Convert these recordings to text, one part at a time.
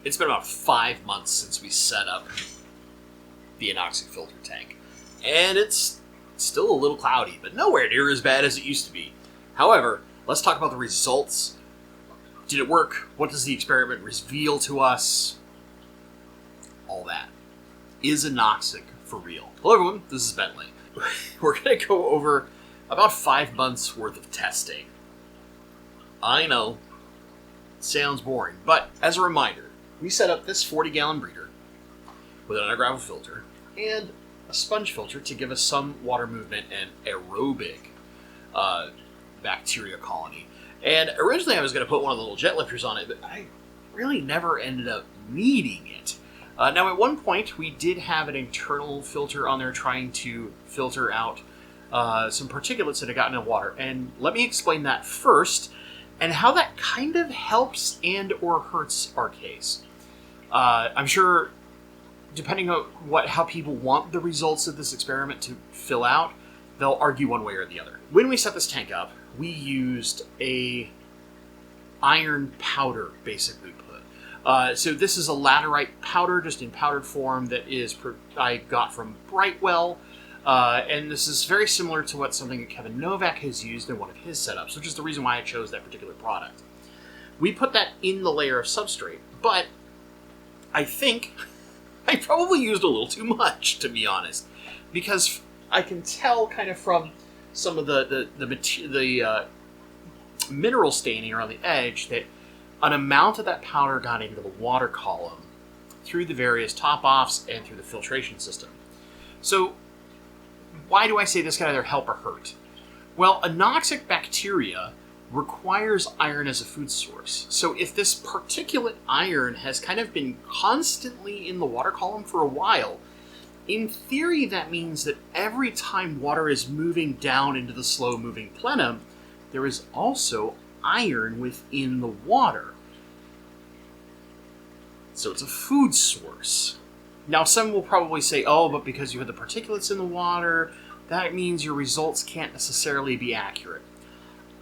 It's been about 5 months since we set up the Anoxic filter tank, and it's still a little cloudy, but nowhere near as bad as it used to be. However, let's talk about the results. Did it work? What does the experiment reveal to us? All that. Is Anoxic for real? Hello everyone, this is Bentley. We're going to go over about 5 months worth of testing. I know, sounds boring, but as a reminder, we set up this 40-gallon breeder with an undergravel filter and a sponge filter to give us some water movement and aerobic bacteria colony. And originally I was going to put one of the little jet lifters on it, but I really never ended up needing it. Now at one point we did have an internal filter on there trying to filter out some particulates that had gotten in water. And let me explain that first and how that kind of helps and or hurts our case. I'm sure, depending on how people want the results of this experiment to fill out, they'll argue one way or the other. When we set this tank up, we used a iron powder, basically put. So this is a laterite powder, just in powdered form, that I got from Brightwell. And this is very similar to what something that Kevin Novak has used in one of his setups, which is the reason why I chose that particular product. We put that in the layer of substrate, but I think I probably used a little too much, to be honest, because I can tell kind of from some of the mineral staining around the edge that an amount of that powder got into the water column through the various top-offs and through the filtration system. So why do I say this can either help or hurt? Well, anoxic bacteria requires iron as a food source. So if this particulate iron has kind of been constantly in the water column for a while, in theory that means that every time water is moving down into the slow-moving plenum, there is also iron within the water. So it's a food source. Now some will probably say, oh, but because you have the particulates in the water, that means your results can't necessarily be accurate.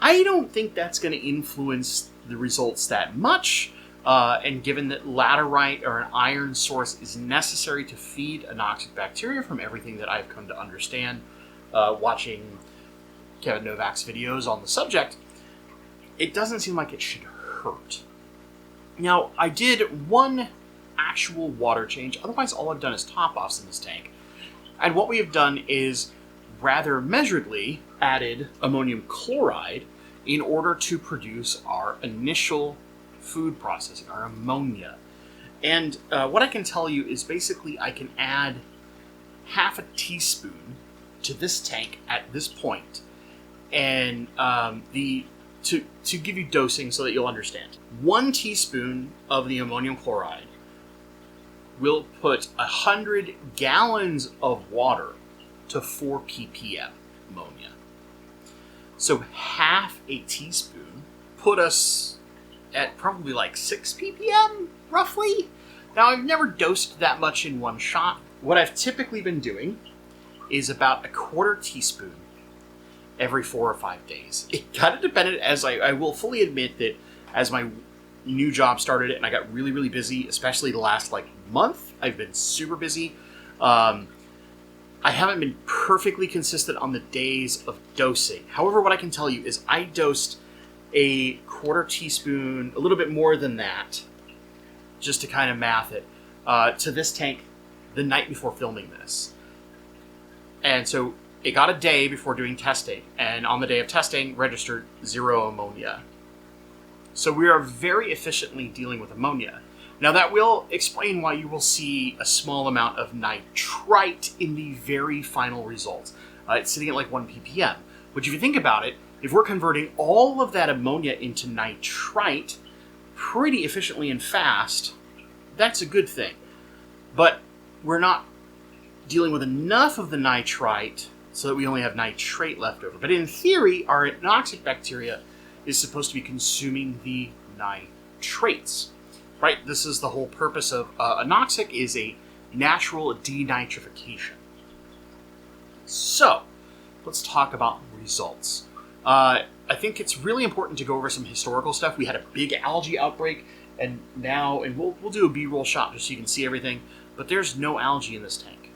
I don't think that's going to influence the results that much, and given that laterite or an iron source is necessary to feed anoxic bacteria from everything that I've come to understand watching Kevin Novak's videos on the subject, it doesn't seem like it should hurt. Now, I did one actual water change, otherwise all I've done is top-offs in this tank. And what we have done is rather measuredly added ammonium chloride in order to produce our initial food processing, our ammonia. And what I can tell you is basically I can add half a teaspoon to this tank at this point. And to give you dosing so that you'll understand. 1 teaspoon of the ammonium chloride will put 100 gallons of water to 4 ppm ammonia. So half a teaspoon put us at probably like 6 ppm, roughly. Now, I've never dosed that much in one shot. What I've typically been doing is about a 1/4 teaspoon every 4 or 5 days. It kind of depended, as I will fully admit that as my new job started and I got really, really busy, especially the last month, I've been super busy. I haven't been perfectly consistent on the days of dosing. However, what I can tell you is I dosed a 1/4 teaspoon, a little bit more than that, just to kind of math it, to this tank the night before filming this. And so it got a day before doing testing, and on the day of testing, registered 0 ammonia. So we are very efficiently dealing with ammonia. Now that will explain why you will see a small amount of nitrite in the very final results. It's sitting at 1 ppm. Which, if you think about it, if we're converting all of that ammonia into nitrite pretty efficiently and fast, that's a good thing. But we're not dealing with enough of the nitrite so that we only have nitrate left over. But in theory, our anoxic bacteria is supposed to be consuming the nitrates. Right, this is the whole purpose of anoxic, is a natural denitrification. So, let's talk about results. I think it's really important to go over some historical stuff. We had a big algae outbreak And now, and we'll do a B-roll shot just so you can see everything, but there's no algae in this tank.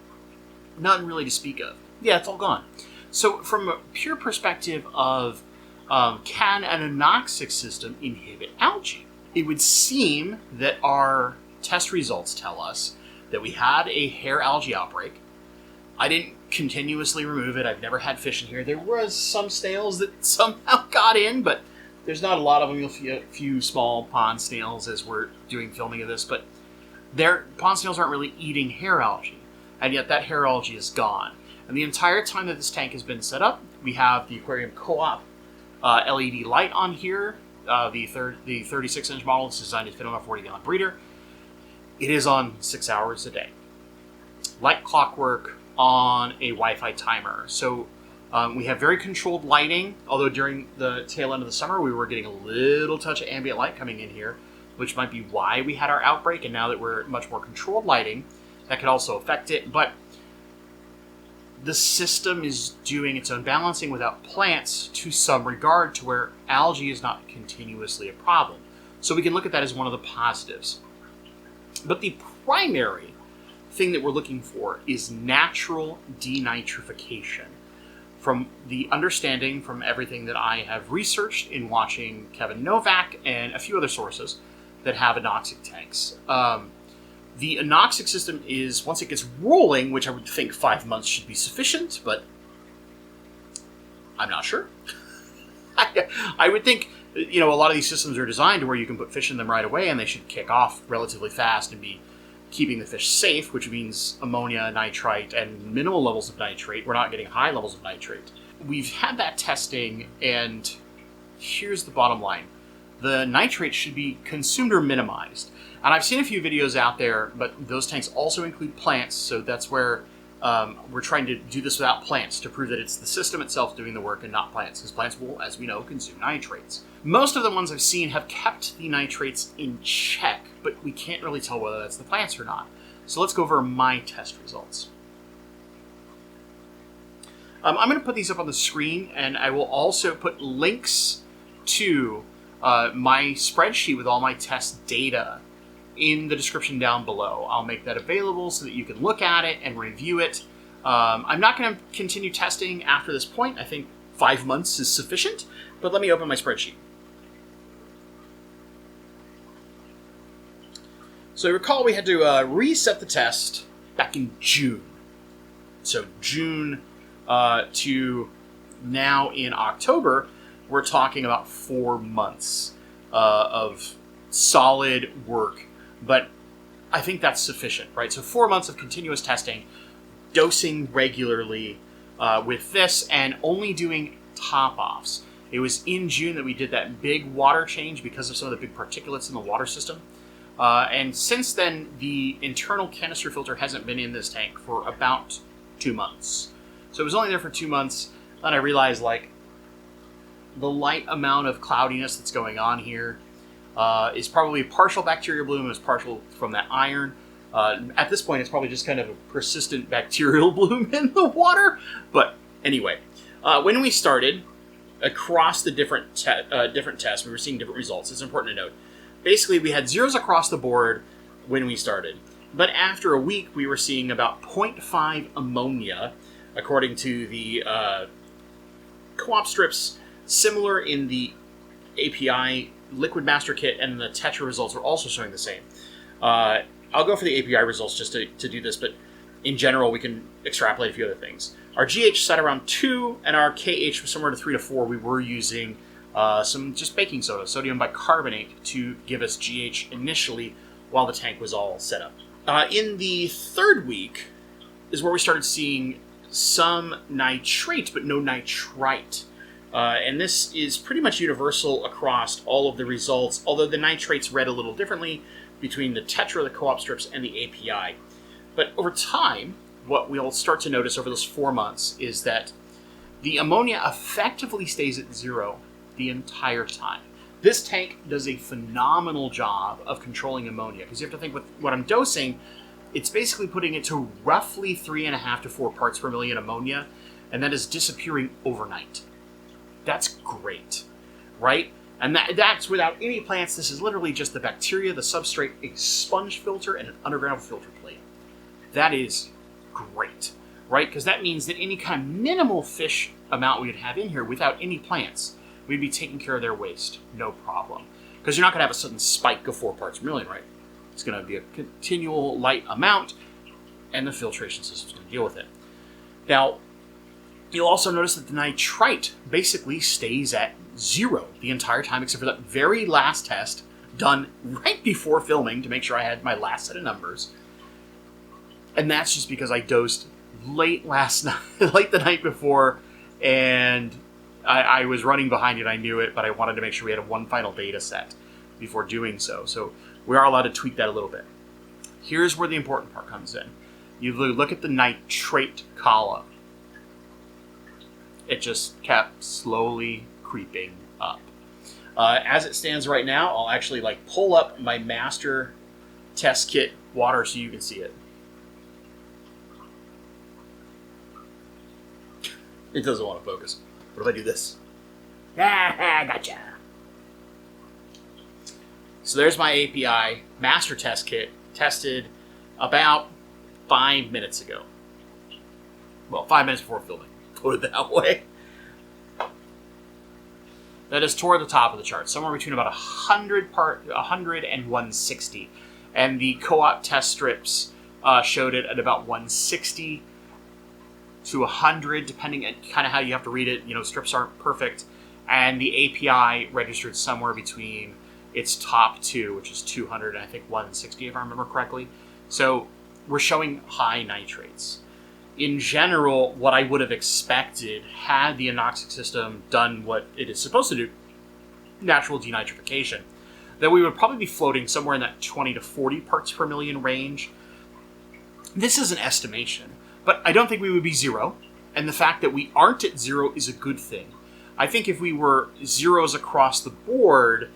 None really to speak of. Yeah, it's all gone. So from a pure perspective of can an anoxic system inhibit algae? It would seem that our test results tell us that we had a hair algae outbreak. I didn't continuously remove it. I've never had fish in here. There was some snails that somehow got in, but there's not a lot of them. You'll see a few small pond snails as we're doing filming of this, but pond snails aren't really eating hair algae, and yet that hair algae is gone. And the entire time that this tank has been set up, we have the aquarium co-op LED light on here. The 36-inch model is designed to fit on a 40-gallon breeder. It is on 6 hours a day. Like clockwork on a Wi-Fi timer. So we have very controlled lighting, although during the tail end of the summer we were getting a little touch of ambient light coming in here, which might be why we had our outbreak, and now that we're much more controlled lighting, that could also affect it. But the system is doing its own balancing without plants to some regard, to where algae is not continuously a problem. So we can look at that as one of the positives. But the primary thing that we're looking for is natural denitrification. From the understanding from everything that I have researched in watching Kevin Novak and a few other sources that have anoxic tanks. The anoxic system is, once it gets rolling, which I would think 5 months should be sufficient, but I'm not sure. I would think, a lot of these systems are designed to where you can put fish in them right away and they should kick off relatively fast and be keeping the fish safe, which means ammonia, nitrite, and minimal levels of nitrate. We're not getting high levels of nitrate. We've had that testing, and here's the bottom line. The nitrate should be consumed or minimized. And I've seen a few videos out there, but those tanks also include plants, so that's where we're trying to do this without plants to prove that it's the system itself doing the work and not plants, because plants will, as we know, consume nitrates. Most of the ones I've seen have kept the nitrates in check, but we can't really tell whether that's the plants or not. So let's go over my test results. I'm going to put these up on the screen, and I will also put links to my spreadsheet with all my test data in the description down below. I'll make that available so that you can look at it and review it. I'm not going to continue testing after this point. I think 5 months is sufficient, but let me open my spreadsheet. So recall we had to reset the test back in June. So June to now in October, we're talking about 4 months of solid work. But I think that's sufficient, right? So 4 months of continuous testing, dosing regularly with this, and only doing top-offs. It was in June that we did that big water change because of some of the big particulates in the water system. And since then, the internal canister filter hasn't been in this tank for about 2 months. So it was only there for 2 months, and I realized, the light amount of cloudiness that's going on here is probably partial bacterial bloom, is partial from that iron. At this point, it's probably just kind of a persistent bacterial bloom in the water. But anyway, when we started, across the different tests, we were seeing different results. It's important to note. Basically, we had zeros across the board when we started. But after a week, we were seeing about 0.5 ammonia, according to the co-op strips, similar in the API liquid master kit, and the Tetra results are also showing the same. I'll go for the API results just to do this, but in general, we can extrapolate a few other things. Our GH sat around 2, and our KH was somewhere to 3 to 4. We were using some just baking soda, sodium bicarbonate, to give us GH initially while the tank was all set up. In the third week is where we started seeing some nitrate, but no nitrite. And this is pretty much universal across all of the results, although the nitrates read a little differently between the Tetra, the co-op strips, and the API. But over time, what we'll start to notice over those 4 months is that the ammonia effectively stays at 0 the entire time. This tank does a phenomenal job of controlling ammonia, because you have to think with what I'm dosing, it's basically putting it to roughly 3.5 to 4 parts per million ammonia, and that is disappearing overnight. That's great, right? And that's without any plants. This is literally just the bacteria, the substrate, a sponge filter, and an underground filter plate. That is great, right? Because that means that any kind of minimal fish amount we would have in here without any plants, we'd be taking care of their waste, no problem. Because you're not going to have a sudden spike of 4 parts per million, right? It's going to be a continual light amount, and the filtration system's going to deal with it. Now, you'll also notice that the nitrite basically stays at 0 the entire time, except for that very last test done right before filming to make sure I had my last set of numbers. And that's just because I dosed late the night before, and I was running behind it. I knew it, but I wanted to make sure we had one final data set before doing so. So we are allowed to tweak that a little bit. Here's where the important part comes in. You look at the nitrate column. It just kept slowly creeping up. As it stands right now, I'll actually pull up my master test kit water so you can see it. It doesn't want to focus. What if I do this? Ah, gotcha. So there's my API master test kit, tested about 5 minutes ago. Well, 5 minutes before filming. Put it that way. That is toward the top of the chart, somewhere between about 100 and 160. And the co-op test strips showed it at about 160 to 100, depending on kind of how you have to read it. Strips aren't perfect. And the API registered somewhere between its top 2, which is 200, and I think 160, if I remember correctly. So we're showing high nitrates. In general, what I would have expected had the Anoxic system done what it is supposed to do, natural denitrification, that we would probably be floating somewhere in that 20 to 40 parts per million range. This is an estimation, but I don't think we would be 0, and the fact that we aren't at 0 is a good thing. I think if we were zeros across the board,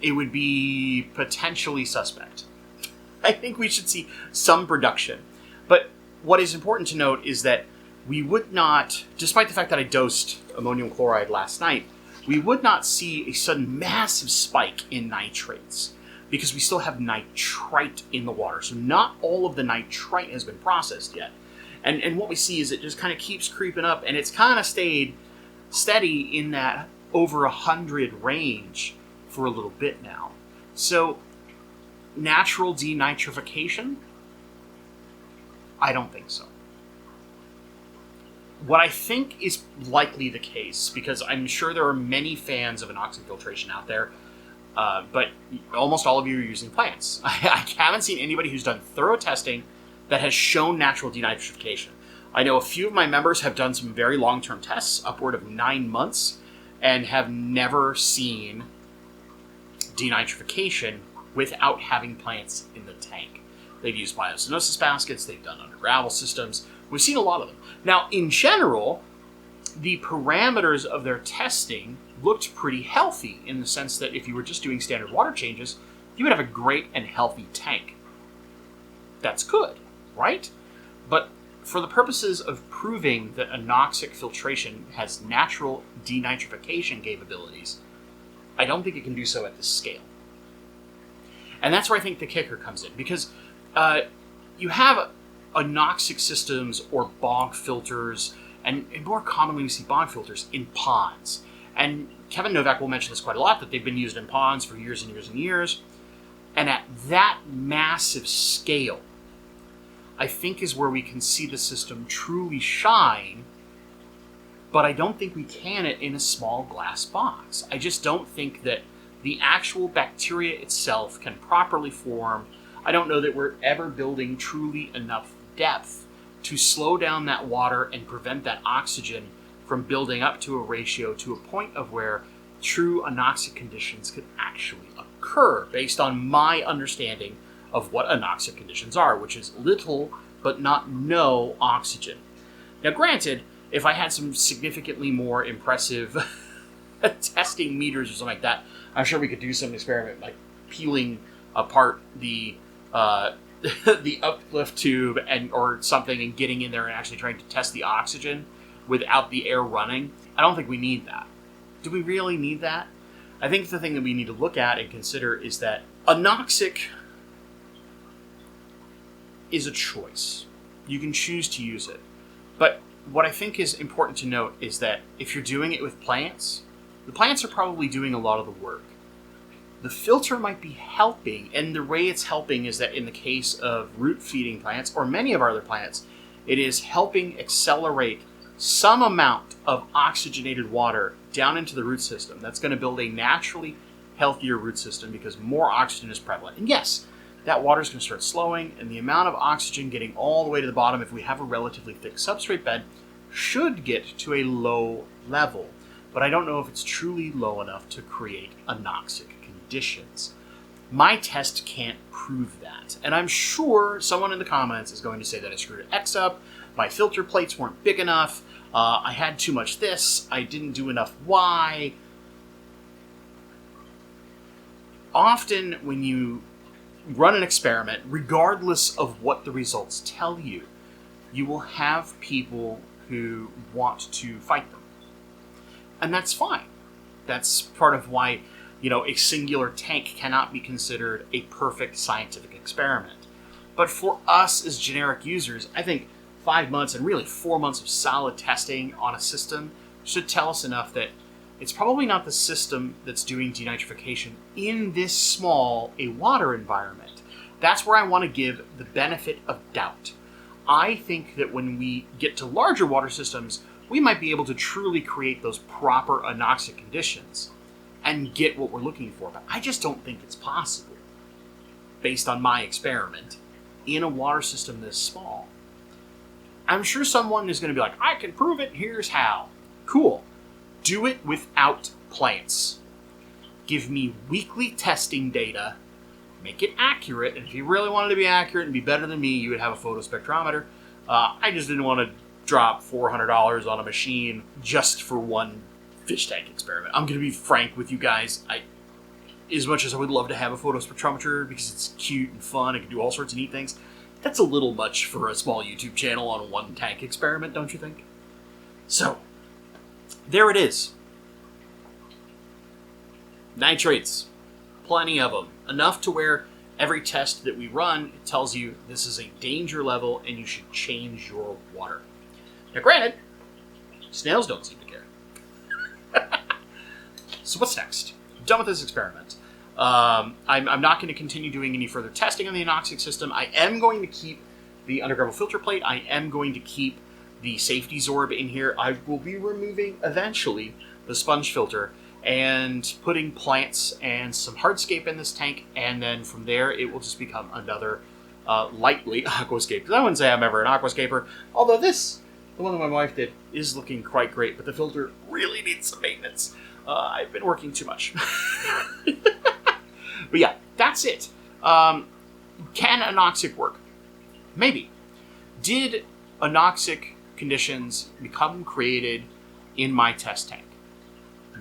it would be potentially suspect. I think we should see some production. But what is important to note is that we would not, despite the fact that I dosed ammonium chloride last night, we would not see a sudden massive spike in nitrates because we still have nitrite in the water. So not all of the nitrite has been processed yet. And what we see is it just kind of keeps creeping up, and it's kind of stayed steady in that over 100 range for a little bit now. So natural denitrification? I don't think so. What I think is likely the case, because I'm sure there are many fans of Anoxic filtration out there, but almost all of you are using plants. I haven't seen anybody who's done thorough testing that has shown natural denitrification. I know a few of my members have done some very long-term tests, upward of 9 months, and have never seen denitrification without having plants in the tank. They've used biosinosis baskets, they've done under gravel systems. We've seen a lot of them. Now, in general, the parameters of their testing looked pretty healthy in the sense that if you were just doing standard water changes, you would have a great and healthy tank. That's good, right? But for the purposes of proving that Anoxic filtration has natural denitrification capabilities, I don't think it can do so at this scale. And that's where I think the kicker comes in, because you have anoxic systems or bog filters, and more commonly we see bog filters in ponds. And Kevin Novak will mention this quite a lot, that they've been used in ponds for years and years and years. And at that massive scale, I think is where we can see the system truly shine, but I don't think we can it in a small glass box. I just don't think that the actual bacteria itself can properly form. I don't know that we're ever building truly enough depth to slow down that water and prevent that oxygen from building up to a ratio to a point of where true anoxic conditions could actually occur, based on my understanding of what anoxic conditions are, which is little but not no oxygen. Now, granted, if I had some significantly more impressive testing meters or something like that, I'm sure we could do some experiment like peeling apart the the uplift tube or something and getting in there and actually trying to test the oxygen without the air running. I don't think we need that. Do we really need that? I think the thing that we need to look at and consider is that anoxic is a choice. You can choose to use it. But what I think is important to note is that if you're doing it with plants, the plants are probably doing a lot of the work. The filter might be helping, and the way it's helping is that in the case of root-feeding plants, or many of our other plants, it is helping accelerate some amount of oxygenated water down into the root system. That's going to build a naturally healthier root system because more oxygen is prevalent. And yes, that water is going to start slowing, and the amount of oxygen getting all the way to the bottom, if we have a relatively thick substrate bed, should get to a low level. But I don't know if it's truly low enough to create anoxic conditions. My test can't prove that. And I'm sure someone in the comments is going to say that I screwed X up, my filter plates weren't big enough, I had too much this, I didn't do enough Y. Often when you run an experiment, regardless of what the results tell you, you will have people who want to fight them. And that's fine. That's part of why, a singular tank cannot be considered a perfect scientific experiment. But for us as generic users, I think 5 months and really 4 months of solid testing on a system should tell us enough that it's probably not the system that's doing denitrification in this small a water environment. That's where I want to give the benefit of doubt. I think that when we get to larger water systems, we might be able to truly create those proper anoxic conditions and get what we're looking for. But I just don't think it's possible, based on my experiment, in a water system this small. I'm sure someone is going to be like, I can prove it, here's how. Cool. Do it without plants. Give me weekly testing data, make it accurate, and if you really wanted to be accurate and be better than me, you would have a photospectrometer. I just didn't want to drop $400 on a machine just for one fish tank experiment. I'm going to be frank with you guys. As much as I would love to have a photospectrometer because it's cute and fun, it can do all sorts of neat things, that's a little much for a small YouTube channel on a one tank experiment, don't you think? So, there it is. Nitrates. Plenty of them. Enough to where every test that we run, it tells you this is a danger level and you should change your water. Now granted, snails don't seem to care. So what's next? I'm done with this experiment. I'm not going to continue doing any further testing on the anoxic system. I am going to keep the underground filter plate. I am going to keep the safety Zorb in here. I will be removing, eventually, the sponge filter and putting plants and some hardscape in this tank, and then from there it will just become another lightly aquascape. Because I wouldn't say I'm ever an aquascaper, although this, the one that my wife did, is looking quite great, but the filter really needs some maintenance. I've been working too much. But yeah, that's it. Can anoxic work? Maybe. Did anoxic conditions become created in my test tank?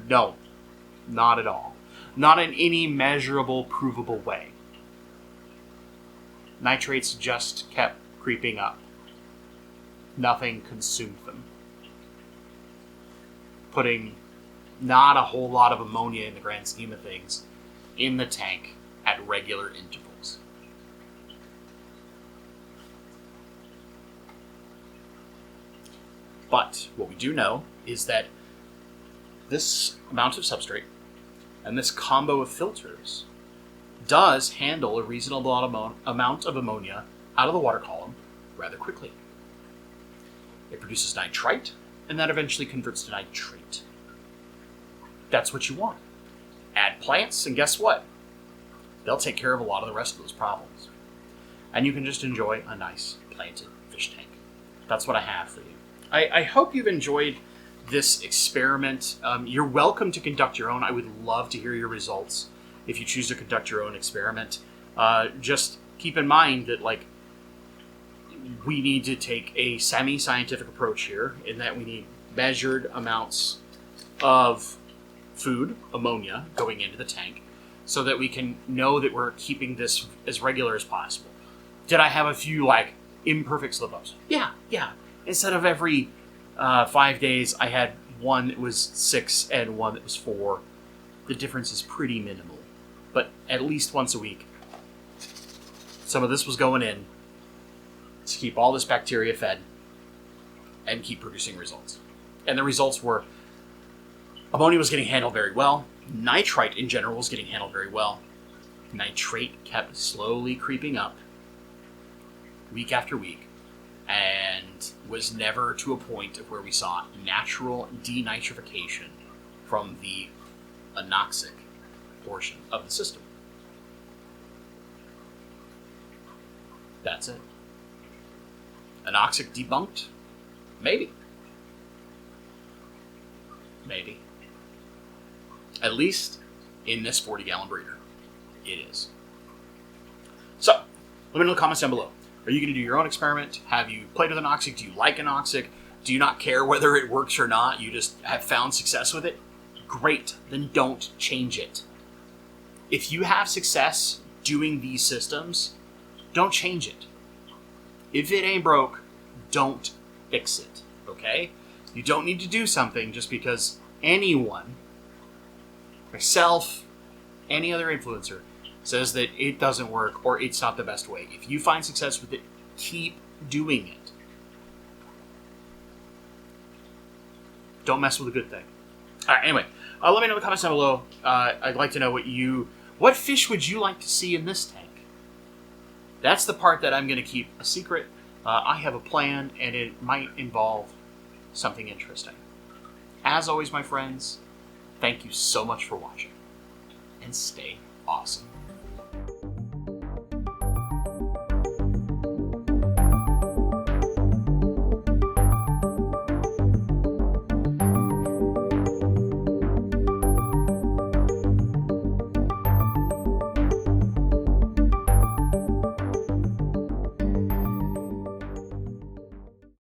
No, not at all. Not in any measurable, provable way. Nitrates just kept creeping up. Nothing consumed them. Putting not a whole lot of ammonia in the grand scheme of things in the tank at regular intervals. But what we do know is that this amount of substrate and this combo of filters does handle a reasonable amount of ammonia out of the water column rather quickly. It produces nitrite, and that eventually converts to nitrate. That's what you want. Add plants, and guess what? They'll take care of a lot of the rest of those problems. And you can just enjoy a nice planted fish tank. That's what I have for you. I hope you've enjoyed this experiment. You're welcome to conduct your own. I would love to hear your results if you choose to conduct your own experiment. Just keep in mind that, we need to take a semi-scientific approach here in that we need measured amounts of food, ammonia, going into the tank so that we can know that we're keeping this as regular as possible. Did I have a few, imperfect slip-ups? Yeah. Instead of every 5 days, I had one that was 6 and one that was 4, the difference is pretty minimal. But at least once a week, some of this was going in to keep all this bacteria fed and keep producing results. And the results were ammonia was getting handled very well. Nitrite in general was getting handled very well. Nitrate kept slowly creeping up week after week and was never to a point of where we saw natural denitrification from the anoxic portion of the system. That's it. Anoxic debunked? Maybe. Maybe. At least in this 40-gallon breeder, it is. So, let me know in the comments down below. Are you going to do your own experiment? Have you played with Anoxic? Do you like Anoxic? Do you not care whether it works or not? You just have found success with it? Great. Then don't change it. If you have success doing these systems, don't change it. If it ain't broke, don't fix it. Okay? You don't need to do something just because anyone, myself, any other influencer, says that it doesn't work or it's not the best way. If you find success with it, keep doing it. Don't mess with a good thing. All right, anyway, let me know in the comments down below. I'd like to know what fish would you like to see in this tank? That's the part that I'm going to keep a secret. I have a plan, and it might involve something interesting. As always, my friends, thank you so much for watching, and stay awesome.